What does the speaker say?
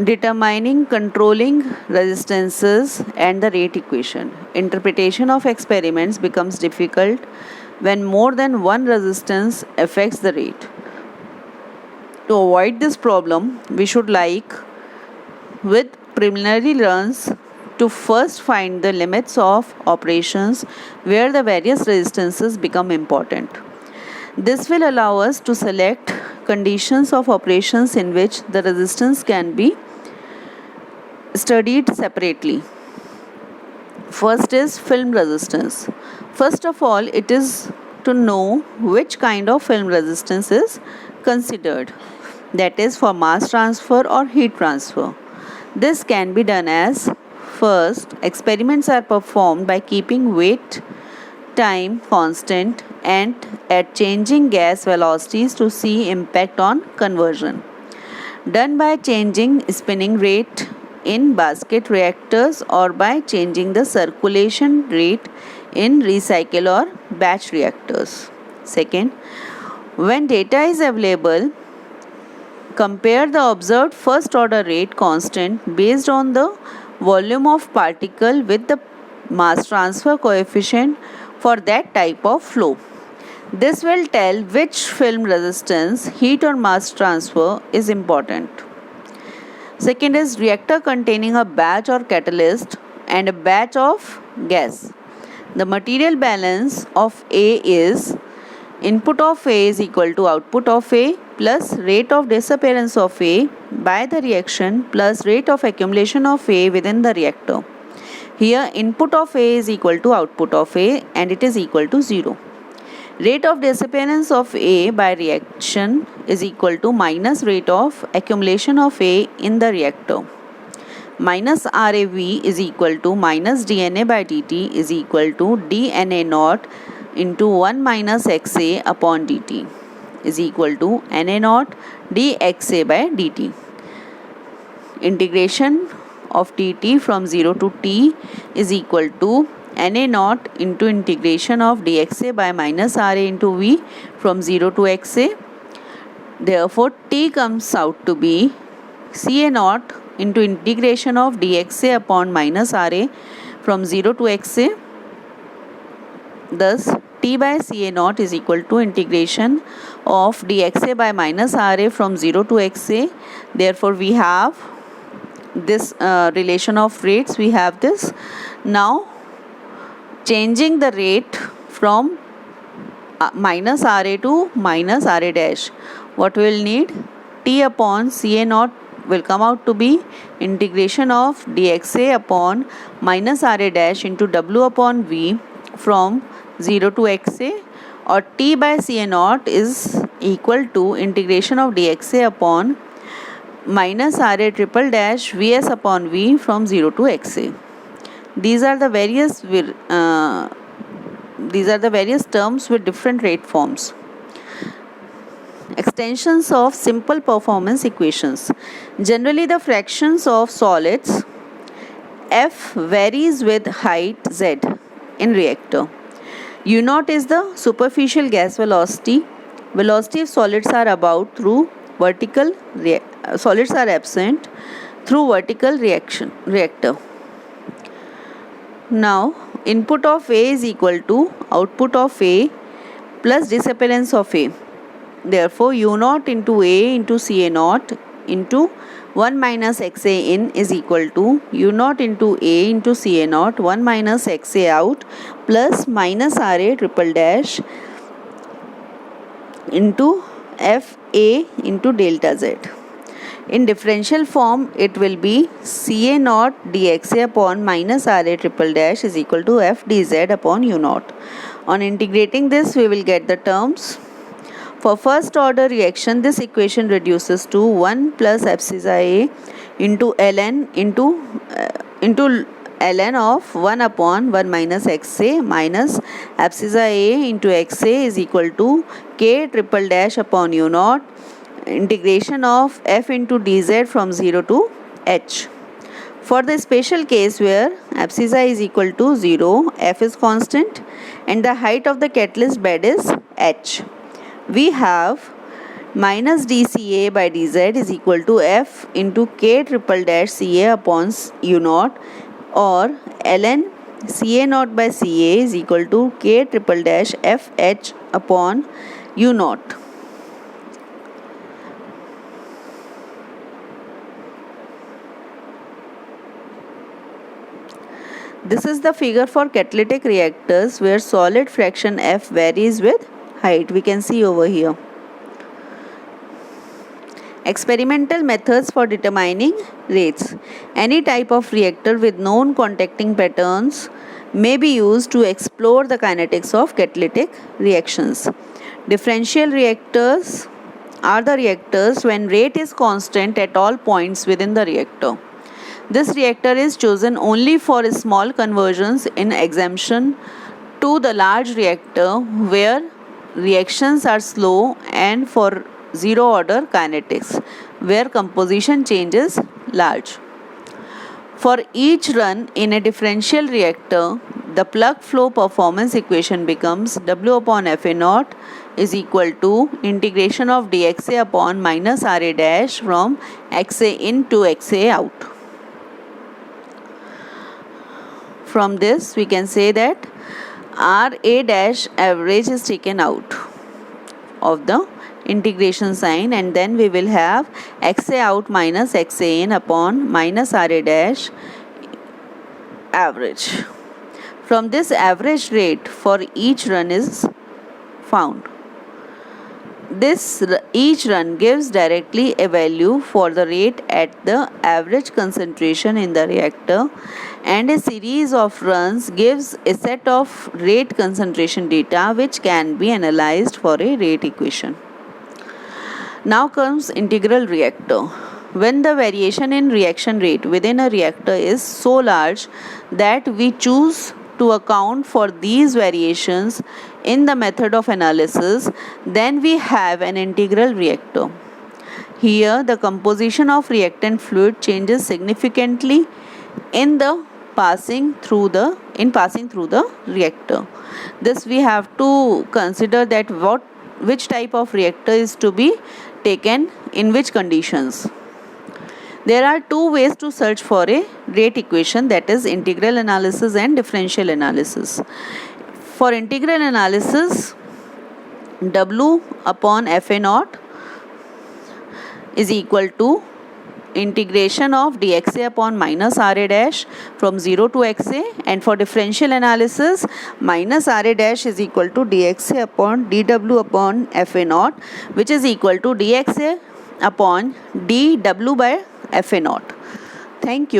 Determining controlling resistances and the rate equation. Interpretation of experiments becomes difficult when more than one resistance affects the rate. To avoid this problem, we should with preliminary runs to first find the limits of operations where the various resistances become important. This will allow us to select conditions of operations in which the resistance can be studied separately. First is film resistance. First of all, it is to know which kind of film resistance is considered, that is for mass transfer or heat transfer. This can be done as: first, experiments are performed by keeping weight time constant and at changing gas velocities to see impact on conversion. Done by changing spinning rate in basket reactors or by changing the circulation rate in recycle or batch reactors. Second, when data is available, compare the observed first order rate constant based on the volume of particle with the mass transfer coefficient for that type of flow. This will tell which film resistance, heat or mass transfer is important. Second is reactor containing a batch or catalyst and a batch of gas. The material balance of A is input of A is equal to output of A plus rate of disappearance of A by the reaction plus rate of accumulation of A within the reactor. Here input of A is equal to output of A and it is equal to 0. Rate of disappearance of A by reaction is equal to minus rate of accumulation of A in the reactor. Minus RAV is equal to minus dNA by dt is equal to dNA naught into 1 minus XA upon dt is equal to NA naught dXA by dt. Integration of dt from 0 to t is equal to NA naught into integration of dXA by minus RA into V from 0 to XA. Therefore, t comes out to be CA naught into integration of dXA upon minus RA from 0 to XA. Thus, t by CA naught is equal to integration of dXA by minus RA from 0 to XA. Therefore, we have this relation of rates. We have this. Now, changing the rate from minus RA to minus RA dash, what we will need? T upon CA naught will come out to be integration of dXA upon minus RA dash into W upon V from 0 to XA, or T by CA naught is equal to integration of dXA upon minus RA triple dash Vs upon V from 0 to XA. These are the various terms with different rate forms. Extensions of simple performance equations. Generally, the fractions of solids F varies with height Z in reactor. U naught is the superficial gas velocity. Velocity of solids are about through vertical solids are absent through vertical reactor. Now, input of A is equal to output of A plus disappearance of A. Therefore, U naught into A into CA naught into 1 minus XA in is equal to U naught into A into CA naught 1 minus XA out plus minus RA triple dash into FA into delta Z. In differential form, it will be CA naught dXA upon minus RA triple dash is equal to F dZ upon U naught. On integrating this, we will get the terms. For first order reaction, this equation reduces to 1 plus abscissa A into ln into ln of 1 upon 1 minus XA minus abscissa A into XA is equal to K triple dash upon U naught integration of F into dz from 0 to h. For the special case where abscissa is equal to 0, F is constant and the height of the catalyst bed is h, we have minus dCA by dZ is equal to F into K triple dash CA upon U naught, or ln CA naught by CA is equal to K triple dash FH upon U naught. This is the figure for catalytic reactors where solid fraction F varies with height. We can see over here. Experimental methods for determining rates. Any type of reactor with known contacting patterns may be used to explore the kinetics of catalytic reactions. Differential reactors are the reactors when rate is constant at all points within the reactor. This reactor is chosen only for small conversions in exemption to the large reactor where reactions are slow, and for zero order kinetics where composition change is large. For each run in a differential reactor, the plug flow performance equation becomes W upon Fa naught is equal to integration of dxa upon minus Ra dash from xa in to xa out. From this we can say that Ra dash average is taken out of the integration sign, and then we will have xa out minus xa in upon minus Ra dash average. From this, average rate for each run is found. Each run gives directly a value for the rate at the average concentration in the reactor, and a series of runs gives a set of rate concentration data which can be analyzed for a rate equation. Now comes integral reactor. When the variation in reaction rate within a reactor is so large that we choose to account for these variations in the method of analysis, then we have an integral reactor. Here the composition of reactant fluid changes significantly in passing through the reactor. This we have to consider that which type of reactor is to be taken in which conditions. There are two ways to search for a rate equation, that is integral analysis and differential analysis. For integral analysis, W upon Fa naught is equal to integration of dxa upon minus Ra dash from 0 to xa, and for differential analysis, minus Ra dash is equal to dxa upon dw upon Fa naught, which is equal to dxa upon dw by Fa naught. Thank you.